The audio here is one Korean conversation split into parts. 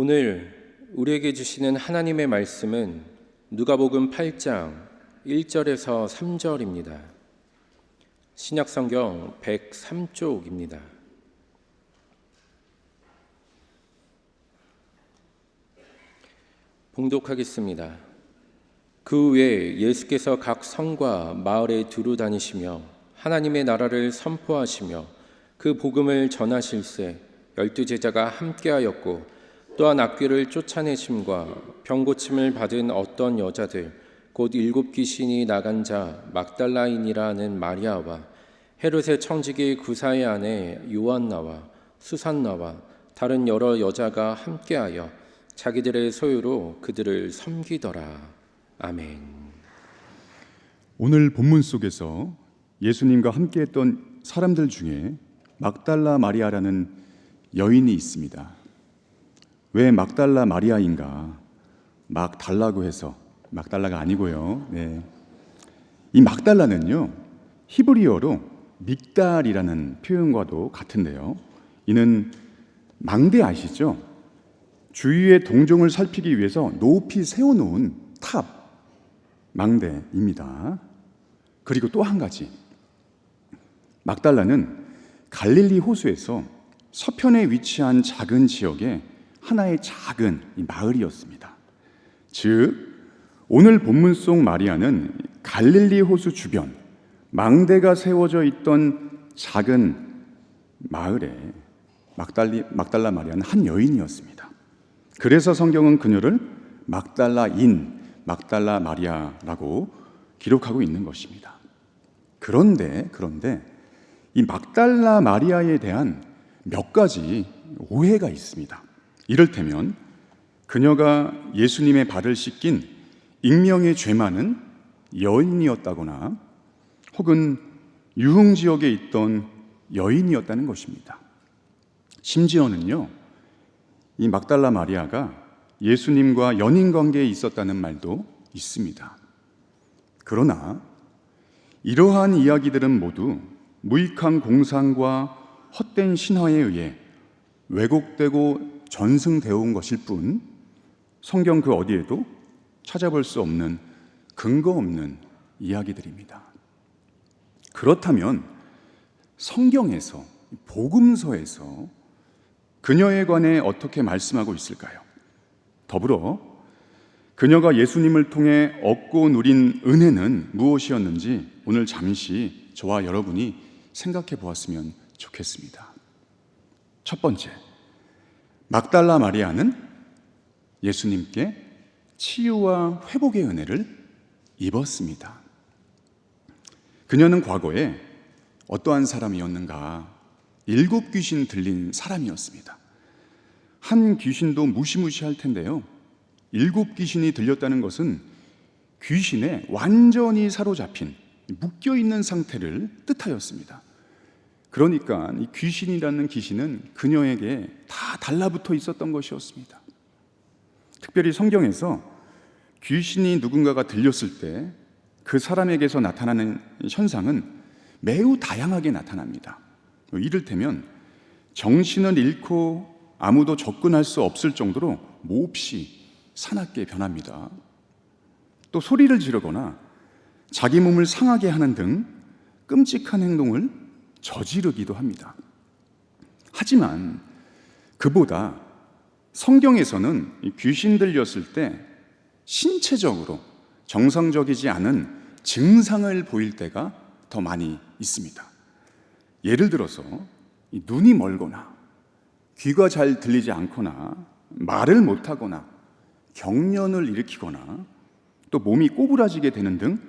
오늘 우리에게 주시는 하나님의 말씀은 누가복음 8장 1절에서 3절입니다. 신약성경 103쪽입니다. 봉독하겠습니다. 그 후에 예수께서 각 성과 마을에 두루 다니시며 하나님의 나라를 선포하시며 그 복음을 전하실세 12 제자가 함께하였고 또한 악귀를 쫓아내심과 병고침을 받은 어떤 여자들 곧 7 귀신이 나간 자 막달라인이라 하는 마리아와 헤롯의 청지기 구사의 아내 요한나와 수산나와 다른 여러 여자가 함께하여 자기들의 소유로 그들을 섬기더라. 아멘. 오늘 본문 속에서 예수님과 함께했던 사람들 중에 막달라 마리아라는 여인이 있습니다. 왜 막달라 마리아인가? 막 달라고 해서 막달라가 아니고요. 이 막달라는요, 히브리어로 믹달이라는 표현과도 같은데요. 이는 망대 아시죠? 주위의 동종을 살피기 위해서 높이 세워놓은 탑, 망대입니다. 그리고 또 한 가지, 막달라는 갈릴리 호수에서 서편에 위치한 작은 지역의 하나의 작은 마을이었습니다. 즉, 오늘 본문 속 마리아는 갈릴리 호수 주변 망대가 세워져 있던 작은 마을에 막달라 마리아는 한 여인이었습니다. 그래서 성경은 그녀를 막달라인, 막달라 마리아라고 기록하고 있는 것입니다. 그런데 이 막달라 마리아에 대한 몇 가지 오해가 있습니다. 이를테면 그녀가 예수님의 발을 씻긴 익명의 죄 많은 여인이었다거나 혹은 유흥 지역에 있던 여인이었다는 것입니다. 심지어는요, 이 막달라 마리아가 예수님과 연인 관계에 있었다는 말도 있습니다. 그러나 이러한 이야기들은 모두 무익한 공상과 헛된 신화에 의해 왜곡되고 전승되어 온 것일 뿐 성경 그 어디에도 찾아볼 수 없는 근거 없는 이야기들입니다. 그렇다면 성경에서, 복음서에서 그녀에 관해 어떻게 말씀하고 있을까요? 더불어 그녀가 예수님을 통해 얻고 누린 은혜는 무엇이었는지 오늘 잠시 저와 여러분이 생각해 보았으면 좋겠습니다. 첫 번째, 막달라 마리아는 예수님께 치유와 회복의 은혜를 입었습니다. 그녀는 과거에 어떠한 사람이었는가? 7 귀신 들린 사람이었습니다. 한 귀신도 무시무시할 텐데요, 7 귀신이 들렸다는 것은 귀신에 완전히 사로잡힌, 묶여있는 상태를 뜻하였습니다. 그러니까 이 귀신이라는 귀신은 그녀에게 다 달라붙어 있었던 것이었습니다. 특별히 성경에서 귀신이 누군가가 들렸을 때 그 사람에게서 나타나는 현상은 매우 다양하게 나타납니다. 이를테면 정신을 잃고 아무도 접근할 수 없을 정도로 몹시 사납게 변합니다. 또 소리를 지르거나 자기 몸을 상하게 하는 등 끔찍한 행동을 저지르기도 합니다. 하지만 그보다 성경에서는 귀신 들렸을 때 신체적으로 정상적이지 않은 증상을 보일 때가 더 많이 있습니다. 예를 들어서 눈이 멀거나 귀가 잘 들리지 않거나 말을 못하거나 경련을 일으키거나 또 몸이 꼬부라지게 되는 등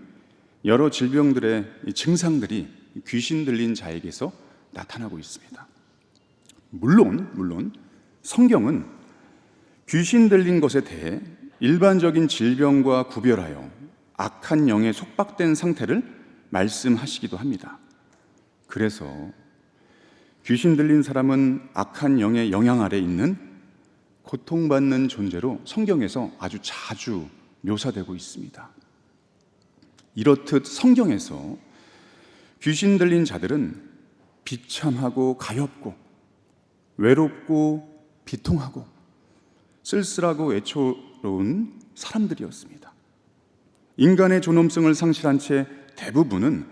여러 질병들의 증상들이 귀신 들린 자에게서 나타나고 있습니다. 물론 성경은 귀신 들린 것에 대해 일반적인 질병과 구별하여 악한 영에 속박된 상태를 말씀하시기도 합니다. 그래서 귀신 들린 사람은 악한 영의 영향 아래 있는 고통받는 존재로 성경에서 아주 자주 묘사되고 있습니다. 이렇듯 성경에서 귀신 들린 자들은 비참하고 가엾고 외롭고 비통하고 쓸쓸하고 애초로운 사람들이었습니다. 인간의 존엄성을 상실한 채 대부분은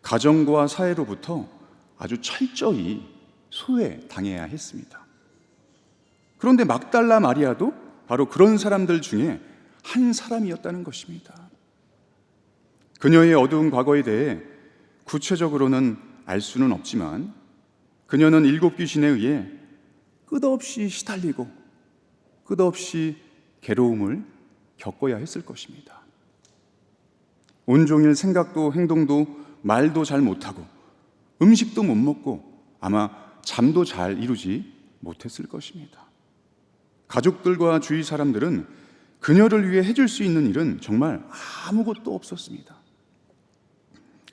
가정과 사회로부터 아주 철저히 소외당해야 했습니다. 그런데 막달라 마리아도 바로 그런 사람들 중에 한 사람이었다는 것입니다. 그녀의 어두운 과거에 대해 구체적으로는 알 수는 없지만 그녀는 7 귀신에 의해 끝없이 시달리고 끝없이 괴로움을 겪어야 했을 것입니다. 온종일 생각도 행동도 말도 잘 못하고 음식도 못 먹고 아마 잠도 잘 이루지 못했을 것입니다. 가족들과 주위 사람들은 그녀를 위해 해줄 수 있는 일은 정말 아무것도 없었습니다.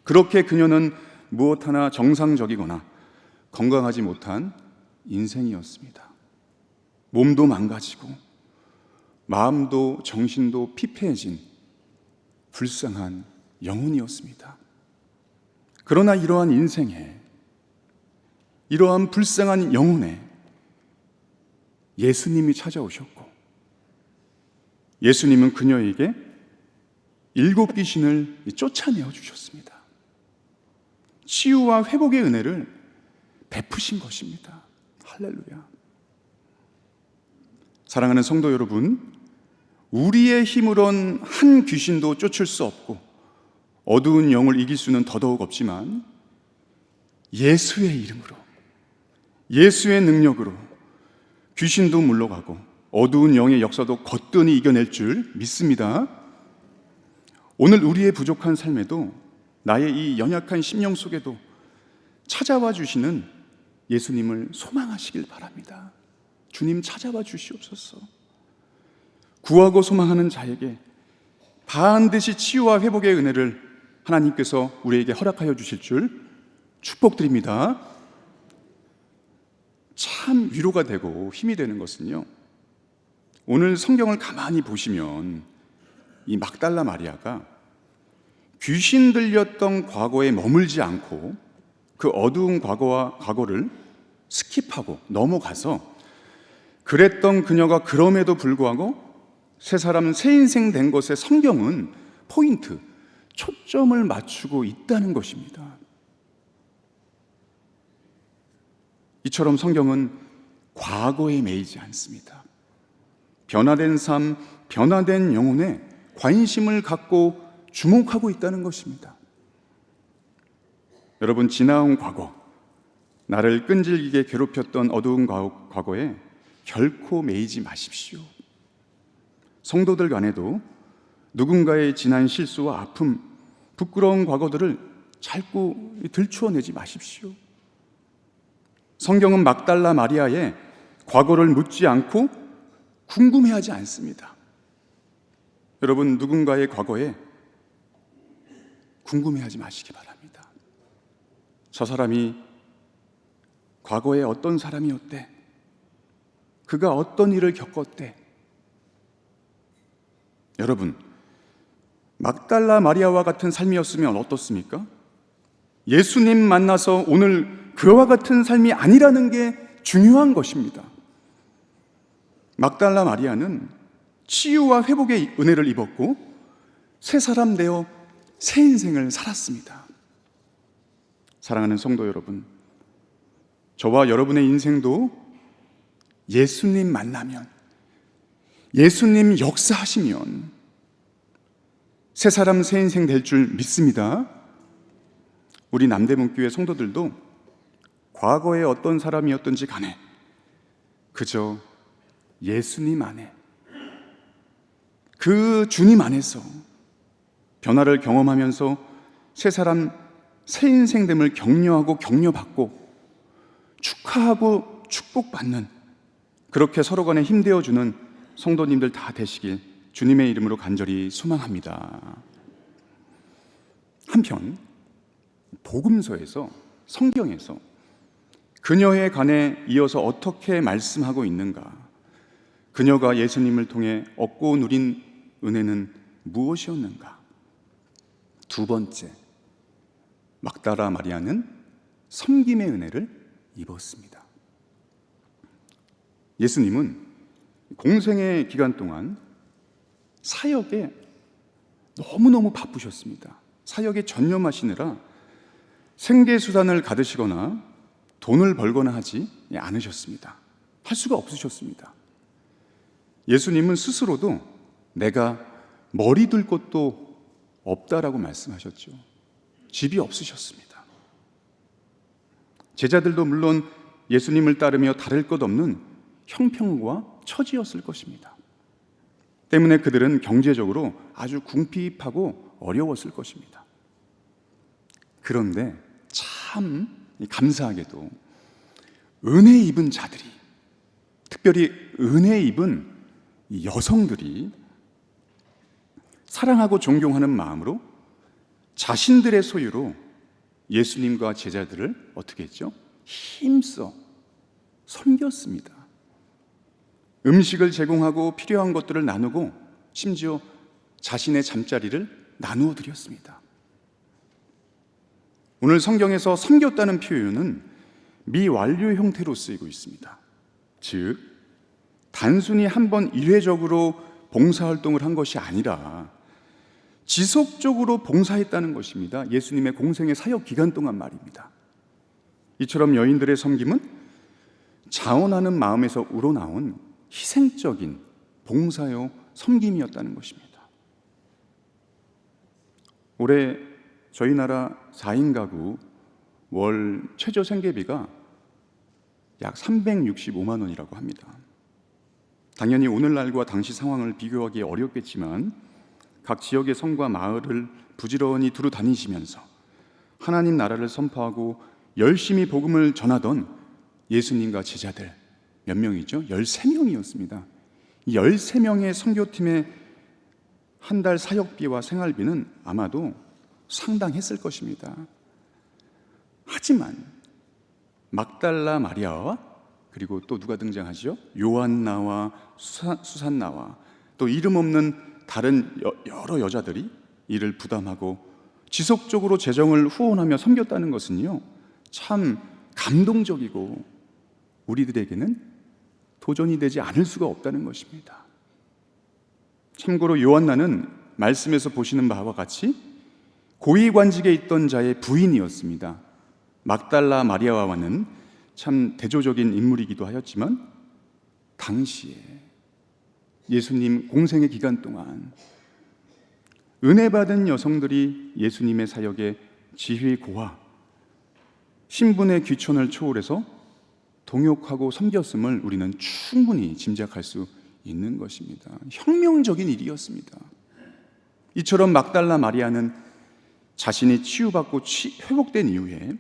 그렇게 그녀는 무엇 하나 정상적이거나 건강하지 못한 인생이었습니다. 몸도 망가지고 마음도 정신도 피폐해진 불쌍한 영혼이었습니다. 그러나 이러한 인생에, 이러한 불쌍한 영혼에 예수님이 찾아오셨고 예수님은 그녀에게 7 귀신을 쫓아내어 주셨습니다. 치유와 회복의 은혜를 베푸신 것입니다. 할렐루야. 사랑하는 성도 여러분, 우리의 힘으론 한 귀신도 쫓을 수 없고 어두운 영을 이길 수는 더더욱 없지만 예수의 이름으로, 예수의 능력으로 귀신도 물러가고 어두운 영의 역사도 거뜬히 이겨낼 줄 믿습니다. 오늘 우리의 부족한 삶에도 나의 이 연약한 심령 속에도 찾아와 주시는 예수님을 소망하시길 바랍니다. 주님 찾아와 주시옵소서. 구하고 소망하는 자에게 반드시 치유와 회복의 은혜를 하나님께서 우리에게 허락하여 주실 줄 축복드립니다. 참 위로가 되고 힘이 되는 것은요, 오늘 성경을 가만히 보시면 이 막달라 마리아가 귀신 들렸던 과거에 머물지 않고 그 어두운 과거를 스킵하고 넘어가서 그랬던 그녀가 그럼에도 불구하고 새 사람 새 인생 된 것에 성경은 포인트, 초점을 맞추고 있다는 것입니다. 이처럼 성경은 과거에 매이지 않습니다. 변화된 삶, 변화된 영혼에 관심을 갖고 주목하고 있다는 것입니다. 여러분, 지나온 과거, 나를 끈질기게 괴롭혔던 어두운 과거에 결코 매이지 마십시오. 성도들 간에도 누군가의 지난 실수와 아픔, 부끄러운 과거들을 자꾸 들추어내지 마십시오. 성경은 막달라 마리아의 과거를 묻지 않고 궁금해하지 않습니다. 여러분, 누군가의 과거에 궁금해하지 마시기 바랍니다. 저 사람이 과거에 어떤 사람이었대? 그가 어떤 일을 겪었대? 여러분, 막달라 마리아와 같은 삶이었으면 어떻습니까? 예수님 만나서 오늘 그와 같은 삶이 아니라는 게 중요한 것입니다. 막달라 마리아는 치유와 회복의 은혜를 입었고 새 사람 되어 새 인생을 살았습니다. 사랑하는 성도 여러분, 저와 여러분의 인생도 예수님 만나면, 예수님 역사하시면 새 사람 새 인생 될 줄 믿습니다. 우리 남대문교회 성도들도 과거에 어떤 사람이었든지 간에 그저 예수님 안에, 그 주님 안에서 변화를 경험하면서 새 사람 새 인생됨을 격려하고 격려받고 축하하고 축복받는, 그렇게 서로 간에 힘되어주는 성도님들 다 되시길 주님의 이름으로 간절히 소망합니다. 한편 복음서에서, 성경에서 그녀에 관해 이어서 어떻게 말씀하고 있는가? 그녀가 예수님을 통해 얻고 누린 은혜는 무엇이었는가? 두 번째, 막달라 마리아는 섬김의 은혜를 입었습니다. 예수님은 공생의 기간 동안 사역에 너무너무 바쁘셨습니다. 사역에 전념하시느라 생계수단을 가드시거나 돈을 벌거나 하지 않으셨습니다. 할 수가 없으셨습니다. 예수님은 스스로도 내가 머리 둘 곳도 없다라고 말씀하셨죠. 집이 없으셨습니다. 제자들도 물론 예수님을 따르며 다를 것 없는 형평과 처지였을 것입니다. 때문에 그들은 경제적으로 아주 궁핍하고 어려웠을 것입니다. 그런데 참 감사하게도 은혜 입은 자들이, 특별히 은혜 입은 여성들이 사랑하고 존경하는 마음으로 자신들의 소유로 예수님과 제자들을 어떻게 했죠? 힘써 섬겼습니다. 음식을 제공하고 필요한 것들을 나누고 심지어 자신의 잠자리를 나누어 드렸습니다. 오늘 성경에서 섬겼다는 표현은 미완료 형태로 쓰이고 있습니다. 즉, 단순히 한번 일회적으로 봉사활동을 한 것이 아니라 지속적으로 봉사했다는 것입니다. 예수님의 공생의 사역 기간 동안 말입니다. 이처럼 여인들의 섬김은 자원하는 마음에서 우러나온 희생적인 봉사요 섬김이었다는 것입니다. 올해 저희 나라 4인 가구 월 최저 생계비가 약 365만 원이라고 합니다. 당연히 오늘날과 당시 상황을 비교하기 어렵겠지만 각 지역의 성과 마을을 부지런히 두루 다니시면서 하나님 나라를 선포하고 열심히 복음을 전하던 예수님과 제자들 몇 명이죠? 13명이었습니다. 이 13명의 선교팀의 한 달 사역비와 생활비는 아마도 상당했을 것입니다. 하지만 막달라 마리아와 그리고 또 누가 등장하죠? 요한나와 수산나와 또 이름 없는 다른 여러 여자들이 이를 부담하고 지속적으로 재정을 후원하며 섬겼다는 것은요, 참 감동적이고 우리들에게는 도전이 되지 않을 수가 없다는 것입니다. 참고로 요한나는 말씀에서 보시는 바와 같이 고위관직에 있던 자의 부인이었습니다. 막달라 마리아와는 참 대조적인 인물이기도 하였지만 당시에 예수님 공생의 기간 동안 은혜 받은 여성들이 예수님의 사역에 지휘고와 신분의 귀천을 초월해서 동역하고 섬겼음을 우리는 충분히 짐작할 수 있는 것입니다. 혁명적인 일이었습니다. 이처럼 막달라 마리아는 자신이 치유받고 회복된 이후에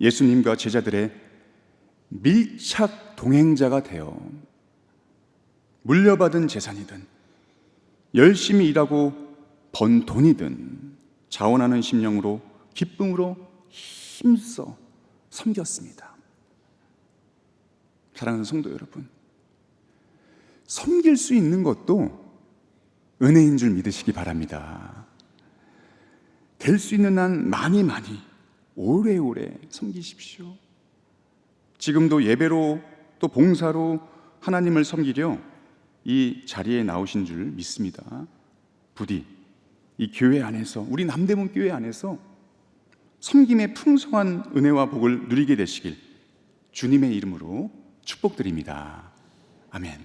예수님과 제자들의 밀착 동행자가 되어 물려받은 재산이든 열심히 일하고 번 돈이든 자원하는 심령으로 기쁨으로 힘써 섬겼습니다. 사랑하는 성도 여러분, 섬길 수 있는 것도 은혜인 줄 믿으시기 바랍니다. 될 수 있는 한 많이 오래오래 섬기십시오. 지금도 예배로 또 봉사로 하나님을 섬기려 이 자리에 나오신 줄 믿습니다. 부디 이 교회 안에서, 우리 남대문 교회 안에서 섬김의 풍성한 은혜와 복을 누리게 되시길 주님의 이름으로 축복드립니다. 아멘.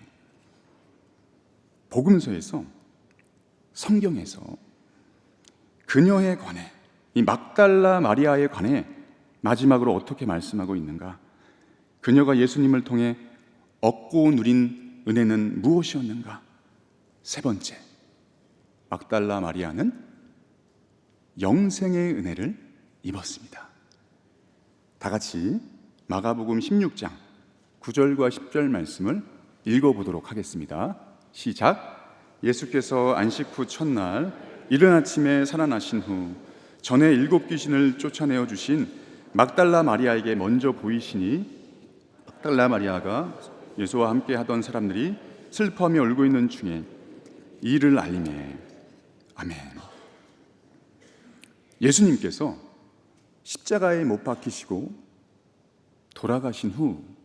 복음서에서, 성경에서 그녀에 관해, 이 막달라 마리아에 관해 마지막으로 어떻게 말씀하고 있는가? 그녀가 예수님을 통해 얻고 누린 은혜는 무엇이었는가? 세 번째, 막달라 마리아는 영생의 은혜를 입었습니다. 다 같이 마가복음 16장 9절과 10절 말씀을 읽어보도록 하겠습니다. 시작. 예수께서 안식 후 첫날 이른 아침에 살아나신 후 전에 7 귀신을 쫓아내어 주신 막달라 마리아에게 먼저 보이시니 막달라 마리아가 예수와 함께 하던 사람들이 슬퍼하며 울고 있는 중에 이를 알리매. 아멘. 예수님께서 십자가에 못 박히시고 돌아가신 후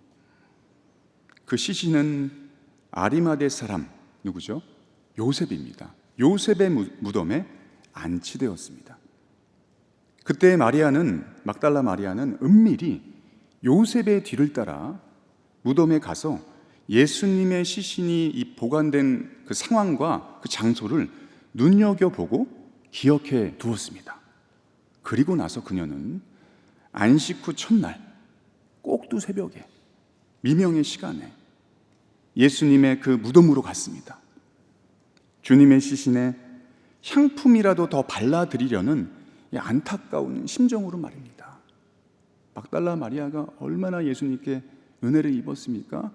그 시신은 아리마대 사람 누구죠? 요셉입니다. 요셉의 무덤에 안치되었습니다. 그때 막달라 마리아는 은밀히 요셉의 뒤를 따라 무덤에 가서 예수님의 시신이 보관된 그 상황과 그 장소를 눈여겨보고 기억해 두었습니다. 그리고 나서 그녀는 안식 후 첫날 꼭두 새벽에 미명의 시간에 예수님의 그 무덤으로 갔습니다. 주님의 시신에 향품이라도 더 발라드리려는 안타까운 심정으로 말입니다. 막달라 마리아가 얼마나 예수님께 은혜를 입었습니까?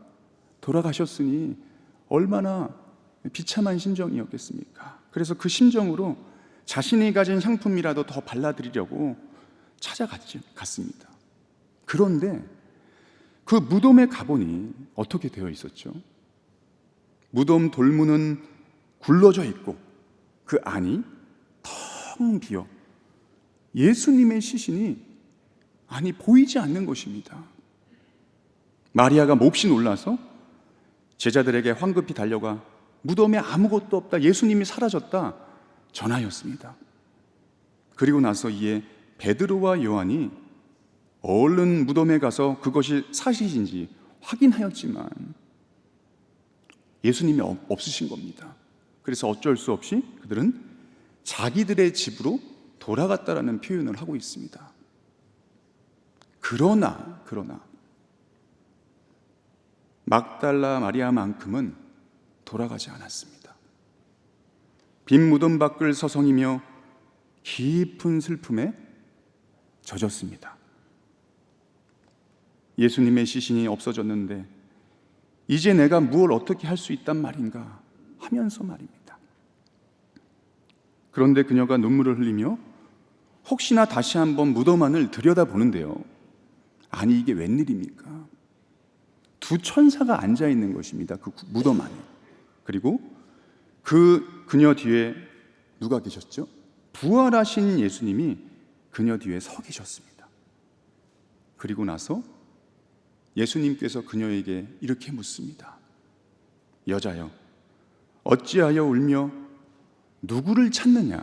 돌아가셨으니 얼마나 비참한 심정이었겠습니까? 그래서 그 심정으로 자신이 가진 향품이라도 더 발라드리려고 찾아갔습니다. 그런데 그 무덤에 가보니 어떻게 되어 있었죠? 무덤 돌문은 굴러져 있고 그 안이 텅 비어 예수님의 시신이 보이지 않는 것입니다. 마리아가 몹시 놀라서 제자들에게 황급히 달려가 무덤에 아무것도 없다, 예수님이 사라졌다 전하였습니다. 그리고 나서 이에 베드로와 요한이 얼른 무덤에 가서 그것이 사실인지 확인하였지만 예수님이 없으신 겁니다. 그래서 어쩔 수 없이 그들은 자기들의 집으로 돌아갔다라는 표현을 하고 있습니다. 그러나 막달라 마리아만큼은 돌아가지 않았습니다. 빈 무덤 밖을 서성이며 깊은 슬픔에 젖었습니다. 예수님의 시신이 없어졌는데 이제 내가 무엇을 어떻게 할 수 있단 말인가 하면서 말입니다. 그런데 그녀가 눈물을 흘리며 혹시나 다시 한번 무덤 안을 들여다보는데요, 아니 이게 웬일입니까? 두 천사가 앉아 있는 것입니다. 그 무덤 안에. 그리고 그녀 뒤에 누가 계셨죠? 부활하신 예수님이 그녀 뒤에 서 계셨습니다. 그리고 나서 예수님께서 그녀에게 이렇게 묻습니다. 여자여, 어찌하여 울며 누구를 찾느냐?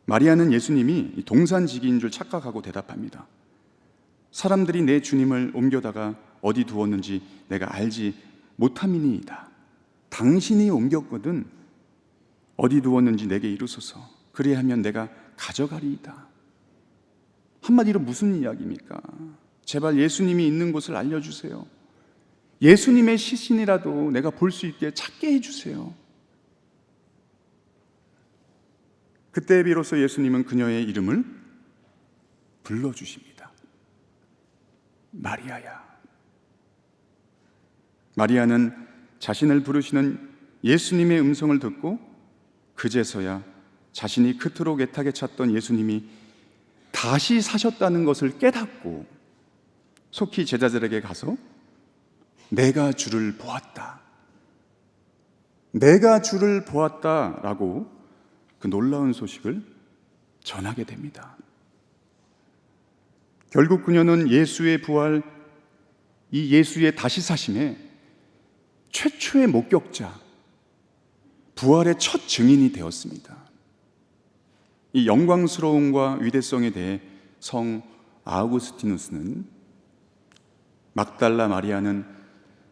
마리아는 예수님이 동산지기인 줄 착각하고 대답합니다. 사람들이 내 주님을 옮겨다가 어디 두었는지 내가 알지 못함이니이다. 당신이 옮겼거든 어디 두었는지 내게 이루소서. 그리하면 내가 가져가리이다. 한마디로 무슨 이야기입니까? 제발 예수님이 있는 곳을 알려주세요. 예수님의 시신이라도 내가 볼 수 있게 찾게 해주세요. 그때 비로소 예수님은 그녀의 이름을 불러주십니다. 마리아야. 마리아는 자신을 부르시는 예수님의 음성을 듣고 그제서야 자신이 그토록 애타게 찾던 예수님이 다시 사셨다는 것을 깨닫고 속히 제자들에게 가서 내가 주를 보았다, 내가 주를 보았다라고 그 놀라운 소식을 전하게 됩니다. 결국 그녀는 예수의 부활, 이 예수의 다시 사심의 최초의 목격자, 부활의 첫 증인이 되었습니다. 이 영광스러움과 위대성에 대해 성 아우구스티누스는 막달라 마리아는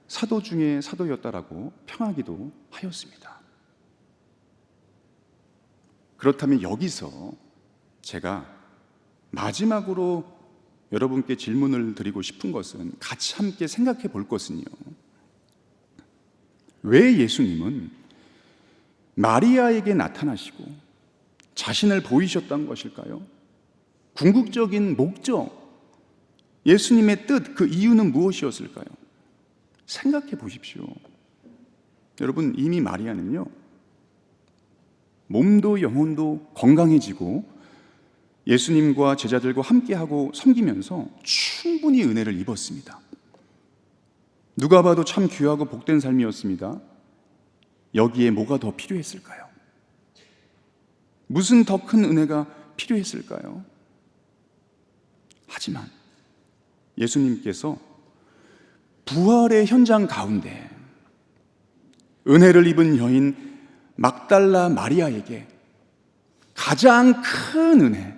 사도 중에 사도였다라고 평하기도 하였습니다. 그렇다면 여기서 제가 마지막으로 여러분께 질문을 드리고 싶은 것은, 같이 함께 생각해 볼 것은요, 왜 예수님은 마리아에게 나타나시고 자신을 보이셨던 것일까요? 궁극적인 목적, 예수님의 뜻, 그 이유는 무엇이었을까요? 생각해 보십시오. 여러분, 이미 마리아는요, 몸도 영혼도 건강해지고 예수님과 제자들과 함께하고 섬기면서 충분히 은혜를 입었습니다. 누가 봐도 참 귀하고 복된 삶이었습니다. 여기에 뭐가 더 필요했을까요? 무슨 더 큰 은혜가 필요했을까요? 하지만 예수님께서 부활의 현장 가운데 은혜를 입은 여인 막달라 마리아에게 가장 큰 은혜,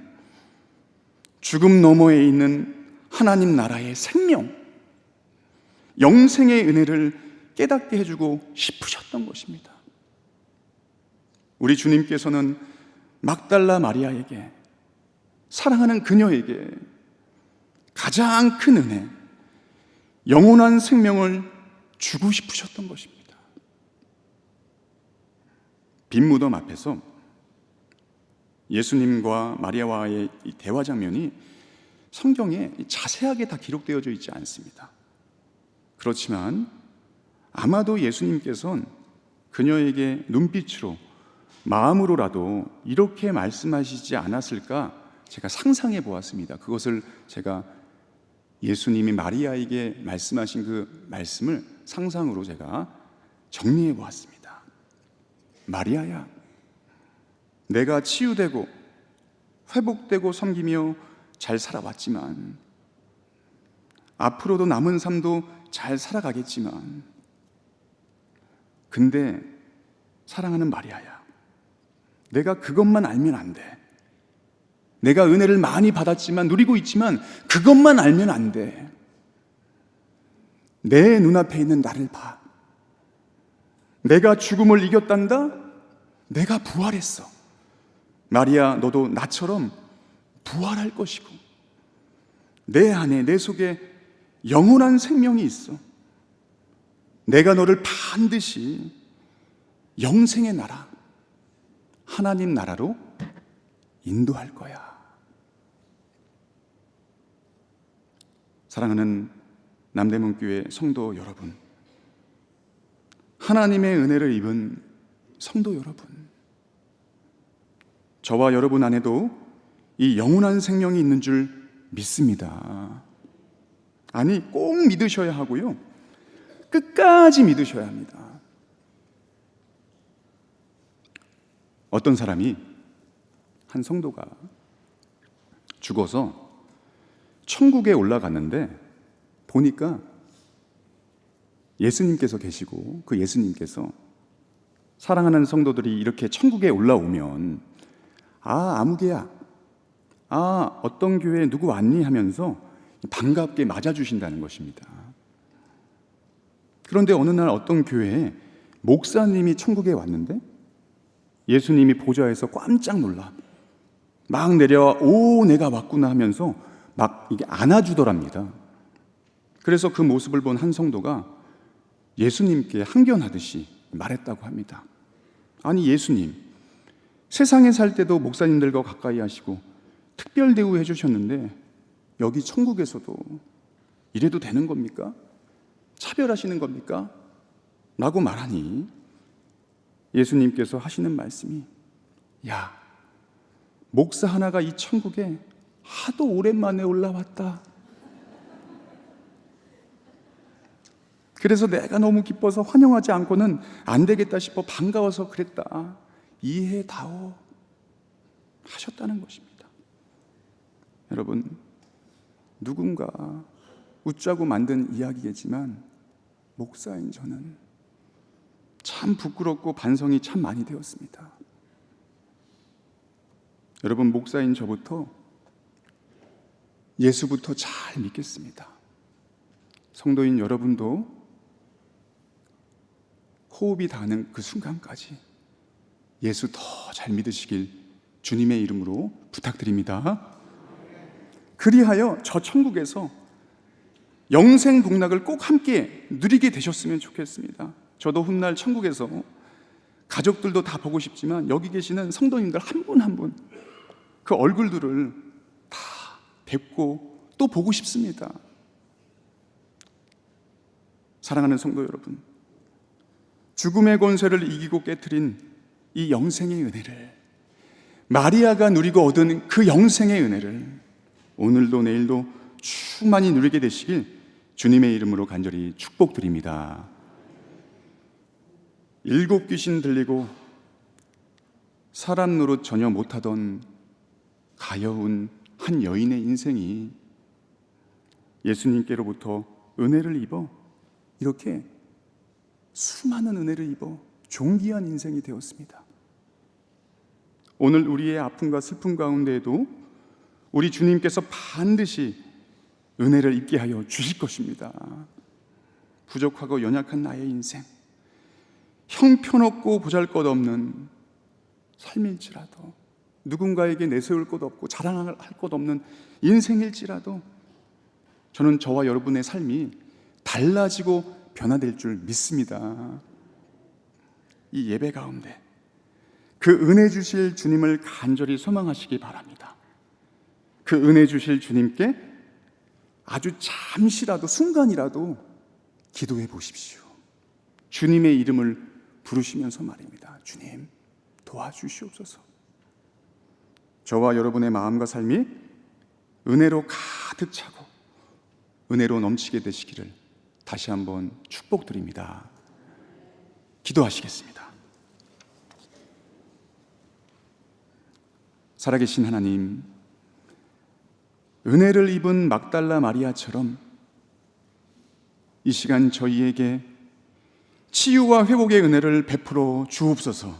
죽음 너머에 있는 하나님 나라의 생명, 영생의 은혜를 깨닫게 해주고 싶으셨던 것입니다. 우리 주님께서는 막달라 마리아에게, 사랑하는 그녀에게 가장 큰 은혜, 영원한 생명을 주고 싶으셨던 것입니다. 빈 무덤 앞에서 예수님과 마리아와의 이 대화 장면이 성경에 자세하게 다 기록되어져 있지 않습니다. 그렇지만 아마도 예수님께서는 그녀에게 눈빛으로, 마음으로라도 이렇게 말씀하시지 않았을까 제가 상상해 보았습니다. 그것을 제가 예수님이 마리아에게 말씀하신 그 말씀을 상상으로 제가 정리해 보았습니다. 마리아야, 내가 치유되고 회복되고 섬기며 잘 살아왔지만, 앞으로도 남은 삶도 잘 살아가겠지만, 근데 사랑하는 마리아야, 내가 그것만 알면 안 돼. 내가 은혜를 많이 받았지만, 누리고 있지만 그것만 알면 안 돼. 내 눈앞에 있는 나를 봐. 내가 죽음을 이겼단다. 내가 부활했어. 마리아, 너도 나처럼 부활할 것이고, 내 안에, 내 속에 영원한 생명이 있어. 내가 너를 반드시 영생의 나라, 하나님 나라로 인도할 거야. 사랑하는 남대문교회 성도 여러분, 하나님의 은혜를 입은 성도 여러분, 저와 여러분 안에도 이 영원한 생명이 있는 줄 믿습니다. 아니, 꼭 믿으셔야 하고요, 끝까지 믿으셔야 합니다. 어떤 사람이, 한 성도가 죽어서 천국에 올라갔는데 보니까 예수님께서 계시고, 그 예수님께서 사랑하는 성도들이 이렇게 천국에 올라오면, 아무개야, 어떤 교회에 누구 왔니? 하면서 반갑게 맞아주신다는 것입니다. 그런데 어느 날 어떤 교회에 목사님이 천국에 왔는데 예수님이 보좌에서 깜짝 놀라 막 내려와, 오, 내가 왔구나 하면서 막 이게 안아주더랍니다. 그래서 그 모습을 본 한 성도가 예수님께 항변하듯이 말했다고 합니다. 아니, 예수님, 세상에 살 때도 목사님들과 가까이 하시고 특별 대우해 주셨는데 여기 천국에서도 이래도 되는 겁니까? 차별하시는 겁니까? 라고 말하니 예수님께서 하시는 말씀이, 야, 목사 하나가 이 천국에 하도 오랜만에 올라왔다. 그래서 내가 너무 기뻐서 환영하지 않고는 안 되겠다 싶어 반가워서 그랬다. 이해다오 하셨다는 것입니다. 여러분, 누군가 웃자고 만든 이야기겠지만 목사인 저는 참 부끄럽고 반성이 참 많이 되었습니다. 여러분, 목사인 저부터 예수부터 잘 믿겠습니다. 성도인 여러분도 호흡이 닿는 그 순간까지 예수 더 잘 믿으시길 주님의 이름으로 부탁드립니다. 그리하여 저 천국에서 영생 복락을 꼭 함께 누리게 되셨으면 좋겠습니다. 저도 훗날 천국에서 가족들도 다 보고 싶지만 여기 계시는 성도님들 한 분 한 분 그 얼굴들을 다 뵙고 또 보고 싶습니다. 사랑하는 성도 여러분, 죽음의 권세를 이기고 깨트린 이 영생의 은혜를, 마리아가 누리고 얻은 그 영생의 은혜를 오늘도 내일도 충만히 누리게 되시길 주님의 이름으로 간절히 축복드립니다. 7 귀신 들리고 사람 노릇 전혀 못하던 가여운 한 여인의 인생이 예수님께로부터 은혜를 입어 이렇게 수많은 은혜를 입어 존귀한 인생이 되었습니다. 오늘 우리의 아픔과 슬픔 가운데에도 우리 주님께서 반드시 은혜를 입게 하여 주실 것입니다. 부족하고 연약한 나의 인생, 형편없고 보잘것없는 삶일지라도, 누군가에게 내세울 것 없고 자랑할 것 없는 인생일지라도 저는 저와 여러분의 삶이 달라지고 변화될 줄 믿습니다. 이 예배 가운데 그 은혜 주실 주님을 간절히 소망하시기 바랍니다. 그 은혜 주실 주님께 아주 잠시라도, 순간이라도 기도해 보십시오. 주님의 이름을 부르시면서 말입니다. 주님, 도와주시옵소서. 저와 여러분의 마음과 삶이 은혜로 가득 차고 은혜로 넘치게 되시기를 다시 한번 축복드립니다. 기도하시겠습니다. 살아계신 하나님, 은혜를 입은 막달라 마리아처럼 이 시간 저희에게 치유와 회복의 은혜를 베풀어 주옵소서.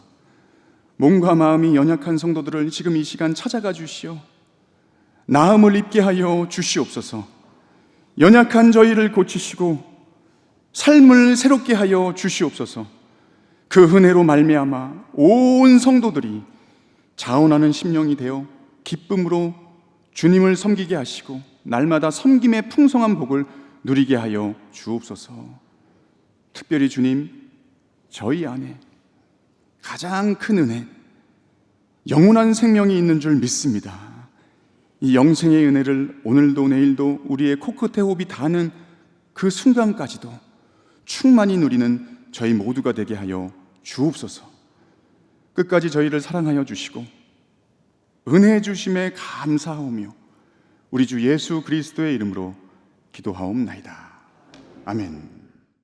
몸과 마음이 연약한 성도들을 지금 이 시간 찾아가 주시오. 나음을 입게 하여 주시옵소서. 연약한 저희를 고치시고 삶을 새롭게 하여 주시옵소서. 그 은혜로 말미암아 온 성도들이 자원하는 심령이 되어 기쁨으로 주님을 섬기게 하시고 날마다 섬김의 풍성한 복을 누리게 하여 주옵소서. 특별히 주님, 저희 안에 가장 큰 은혜, 영원한 생명이 있는 줄 믿습니다. 이 영생의 은혜를 오늘도 내일도 우리의 코끝에 호흡이 닿는 그 순간까지도 충만히 누리는 저희 모두가 되게 하여 주옵소서. 끝까지 저희를 사랑하여 주시고 은혜 주심에 감사하오며 우리 주 예수 그리스도의 이름으로 기도하옵나이다. 아멘.